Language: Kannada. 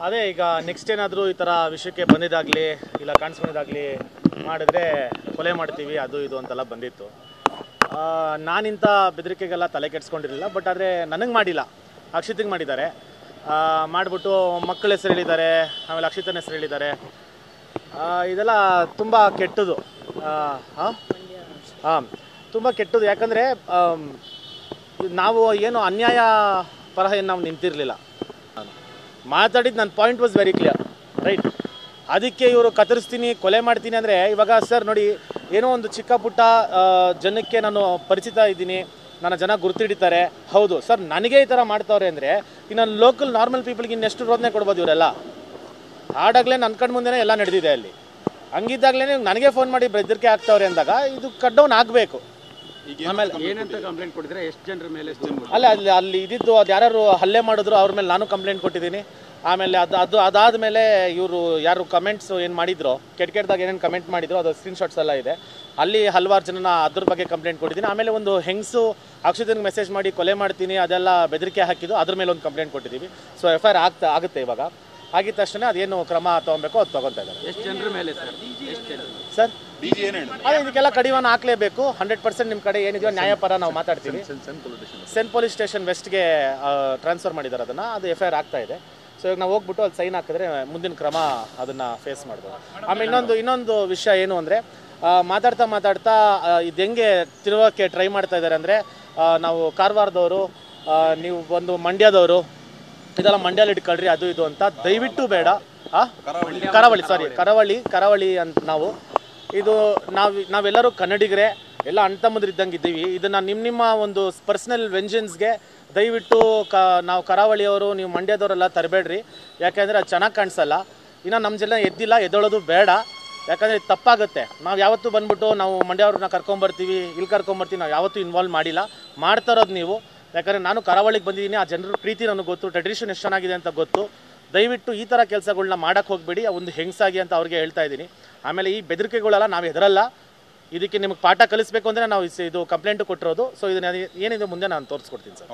ಅದೇ ಈಗ ನೆಕ್ಸ್ಟ್ ಏನಾದರೂ ಈ ಥರ ವಿಷಯಕ್ಕೆ ಬಂದಿದ್ದಾಗಲಿ ಇಲ್ಲ ಕಾಣಿಸ್ಕೊಂಡಿದ್ದಾಗಲಿ ಮಾಡಿದ್ರೆ ಕೊಲೆ ಮಾಡ್ತೀವಿ ಅದು ಇದು ಅಂತೆಲ್ಲ ಬಂದಿತ್ತು. ನಾನಿಂಥ ಬೆದರಿಕೆಗೆಲ್ಲ ತಲೆ ಕೆಡಿಸ್ಕೊಂಡಿರಲಿಲ್ಲ. ಬಟ್ ಆದರೆ ನನಗೆ ಮಾಡಿಲ್ಲ, ಅಕ್ಷಿತಿಗೆ ಮಾಡಿದ್ದಾರೆ. ಮಾಡಿಬಿಟ್ಟು ಮಕ್ಕಳ ಹೆಸರು ಹೇಳಿದ್ದಾರೆ, ಆಮೇಲೆ ಅಕ್ಷಿತನ ಹೆಸರು ಹೇಳಿದ್ದಾರೆ. ಇದೆಲ್ಲ ತುಂಬ ಕೆಟ್ಟದು. ತುಂಬ ಕೆಟ್ಟದು. ಯಾಕಂದರೆ ನಾವು ಏನು ಅನ್ಯಾಯ ಪರ ಏನು ನಾವು ನಿಂತಿರಲಿಲ್ಲ. ಮಾತಾಡಿದ್ದು ನನ್ನ point was very clear, right. ಅದಕ್ಕೆ ಇವರು ಕತ್ತರಿಸ್ತೀನಿ ಕೊಲೆ ಮಾಡ್ತೀನಿ ಅಂದರೆ, ಇವಾಗ ಸರ್ ನೋಡಿ, ಏನೋ ಒಂದು ಚಿಕ್ಕ ಪುಟ್ಟ ಜನಕ್ಕೆ ನಾನು ಪರಿಚಿತ ಇದ್ದೀನಿ, ನನ್ನ ಜನ ಗುರುತಿಡಿತಾರೆ. ಹೌದು ಸರ್, ನನಗೆ ಈ ಥರ ಮಾಡ್ತಾವ್ರೆ ಅಂದರೆ ಇನ್ನು ಲೋಕಲ್ ನಾರ್ಮಲ್ ಪೀಪಲ್ಗೆ ಇನ್ನೆಷ್ಟು ರೋದನೆ ಕೊಡ್ಬೋದು ಇವರೆಲ್ಲ. ಆಡಾಗಲೇ ನನ್ನ ಕಣ್ಣು ಮುಂದೆನೇ ಎಲ್ಲ ನಡೆದಿದೆ ಅಲ್ಲಿ. ಹಂಗಿದ್ದಾಗಲೇ ನನಗೆ ಫೋನ್ ಮಾಡಿ ಬೆದರಿಕೆ ಆಗ್ತಾವ್ರೆ ಅಂದಾಗ ಇದು ಕಟ್ ಡೌನ್ ಆಗಬೇಕು. ಆಮೇಲೆ ಏನಂತ ಕಂಪ್ಲೇಂಟ್ ಕೊಟ್ಟಿದ್ರೆ ಎಷ್ಟು ಜನರ ಮೇಲೆ ಅಲ್ಲ ಅಲ್ಲಿ ಇದ್ದಿದ್ದು ಅದು ಯಾರು ಹಲ್ಲೆ ಮಾಡಿದ್ರು ಅವ್ರ ಮೇಲೆ ನಾನು ಕಂಪ್ಲೇಂಟ್ ಕೊಟ್ಟಿದ್ದೀನಿ. ಆಮೇಲೆ ಅದಾದಮೇಲೆ ಇವರು ಯಾರು ಕಮೆಂಟ್ಸ್ ಏನು ಮಾಡಿದ್ರು, ಕೆಟ್ಟದಾಗ ಏನೇನು ಕಮೆಂಟ್ ಮಾಡಿದ್ರು ಅದು ಸ್ಕ್ರೀನ್ಶಾಟ್ಸ್ ಎಲ್ಲ ಇದೆ. ಅಲ್ಲಿ ಹಲವಾರು ಜನನ ಅದ್ರ ಬಗ್ಗೆ ಕಂಪ್ಲೇಂಟ್ ಕೊಟ್ಟಿದ್ದೀನಿ. ಆಮೇಲೆ ಒಂದು ಹೆಂಗಸು ಅಕ್ಷಿತನಿಗೆ ಮೆಸೇಜ್ ಮಾಡಿ ಕೊಲೆ ಮಾಡ್ತೀನಿ ಅದೆಲ್ಲ ಬೆದರಿಕೆ ಹಾಕಿದ್ದು, ಅದ್ರ ಮೇಲೆ ಒಂದು ಕಂಪ್ಲೇಂಟ್ ಕೊಟ್ಟಿದ್ದೀವಿ. ಸೊ FIR ಆಗುತ್ತೆ. ಇವಾಗ ಆಗಿದ ತಕ್ಷಣ ಅದೇನು ಕ್ರಮ ತೊಗೊಬೇಕು ಅದು ತೊಗೊತಾ ಇದ್ದಾರೆ. ಎಷ್ಟು ಜನರ ಮೇಲೆ ಸರ್ ಅದೇ ಇದಕ್ಕೆಲ್ಲ ಕಡಿವಾಣ ಹಾಕಲೇಬೇಕು. 100% ನಿಮ್ಮ ಕಡೆ ಏನಿದೆಯೋ ನ್ಯಾಯಪರ ನಾವು ಮಾತಾಡ್ತೀವಿ. ಸೆಂಟ್ ಪೊಲೀಸ್ ಸ್ಟೇಷನ್ ವೆಸ್ಟ್ಗೆ ಟ್ರಾನ್ಸ್ಫರ್ ಮಾಡಿದ್ದಾರೆ. ಅದನ್ನು ಅದು FIR ಆಗ್ತಾ ಇದೆ. ಸೊ ಇವಾಗ ನಾವು ಹೋಗ್ಬಿಟ್ಟು ಅಲ್ಲಿ ಸೈನ್ ಹಾಕಿದ್ರೆ ಮುಂದಿನ ಕ್ರಮ ಅದನ್ನು ಫೇಸ್ ಮಾಡ್ಬೋದು. ಆಮೇಲೆ ಇನ್ನೊಂದು ವಿಷಯ ಏನು ಅಂದರೆ, ಮಾತಾಡ್ತಾ ಇದು ಹೆಂಗೆ ತಿರುಗೋಕ್ಕೆ ಟ್ರೈ ಮಾಡ್ತಾ ಇದ್ದಾರೆ ಅಂದರೆ, ನಾವು ಕಾರವಾರದವರು, ನೀವು ಒಂದು ಮಂಡ್ಯದವರು, ಇದೆಲ್ಲ ಮಂಡ್ಯಲ್ಲಿ ಇಟ್ಕೊಳ್ರಿ ಅದು ಇದು ಅಂತ ದಯವಿಟ್ಟು ಬೇಡ. ಕರಾವಳಿ ಅಂತ ನಾವು ಇದು ನಾವೆಲ್ಲರೂ ಕನ್ನಡಿಗರೇ, ಎಲ್ಲ ಅಣ್ತಮ್ಮದ್ರಿದ್ದಂಗೆ ಇದ್ದೀವಿ. ಇದನ್ನು ನಿಮ್ಮ ಒಂದು ಪರ್ಸ್ನಲ್ ವೆಂಜನ್ಸ್ಗೆ ದಯವಿಟ್ಟು ನಾವು ಕರಾವಳಿಯವರು, ನೀವು ಮಂಡ್ಯದವರೆಲ್ಲ ತರಬೇಡ್ರಿ. ಯಾಕೆಂದರೆ ಅದು ಚೆನ್ನಾಗಿ ಕಾಣಿಸಲ್ಲ. ಇನ್ನು ನಮ್ಮ ಜನ ಎದ್ದೊಳೋದು ಬೇಡ. ಯಾಕಂದರೆ ಇದು ತಪ್ಪಾಗುತ್ತೆ. ನಾವು ಯಾವತ್ತೂ ಬಂದ್ಬಿಟ್ಟು ನಾವು ಮಂಡ್ಯವ್ರನ್ನ ಕರ್ಕೊಂಬರ್ತೀವಿ, ಇಲ್ಲಿ ಕರ್ಕೊಂಬರ್ತೀವಿ, ನಾವು ಯಾವತ್ತೂ ಇನ್ವಾಲ್ವ್ ಮಾಡಿಲ್ಲ. ಮಾಡ್ತಾ ಇರೋದು ನೀವು. ಯಾಕಂದರೆ ನಾನು ಕರಾವಳಿಗೆ ಬಂದಿದ್ದೀನಿ, ಆ ಜನರ ಪ್ರೀತಿ ನನಗೆ ಗೊತ್ತು, ಟ್ರೆಡಿಷನ್ ಎಷ್ಟು ಚೆನ್ನಾಗಿದೆ ಅಂತ ಗೊತ್ತು. ದಯವಿಟ್ಟು ಈ ಥರ ಕೆಲಸಗಳನ್ನ ಮಾಡೋಕ್ಕೆ ಹೋಗಬೇಡಿ, ಒಂದು ಹೆಂಗಸಾಗಿ ಅಂತ ಅವ್ರಿಗೆ ಹೇಳ್ತಾ ಇದ್ದೀನಿ. ಆಮೇಲೆ ಈ ಬೆದರಿಕೆಗಳೆಲ್ಲ ನಾವು ಹೆದರಲ್ಲ. ಇದಕ್ಕೆ ನಿಮಗೆ ಪಾಠ ಕಲಿಸಬೇಕು ಅಂದರೆ ನಾವು ಇದು ಕಂಪ್ಲೇಂಟು ಕೊಟ್ಟಿರೋದು. ಸೊ ಇದನ್ನ ಏನಿದೆ ಮುಂದೆ ನಾನು ತೋರಿಸ್ಕೊಡ್ತೀನಿ ಸರ್.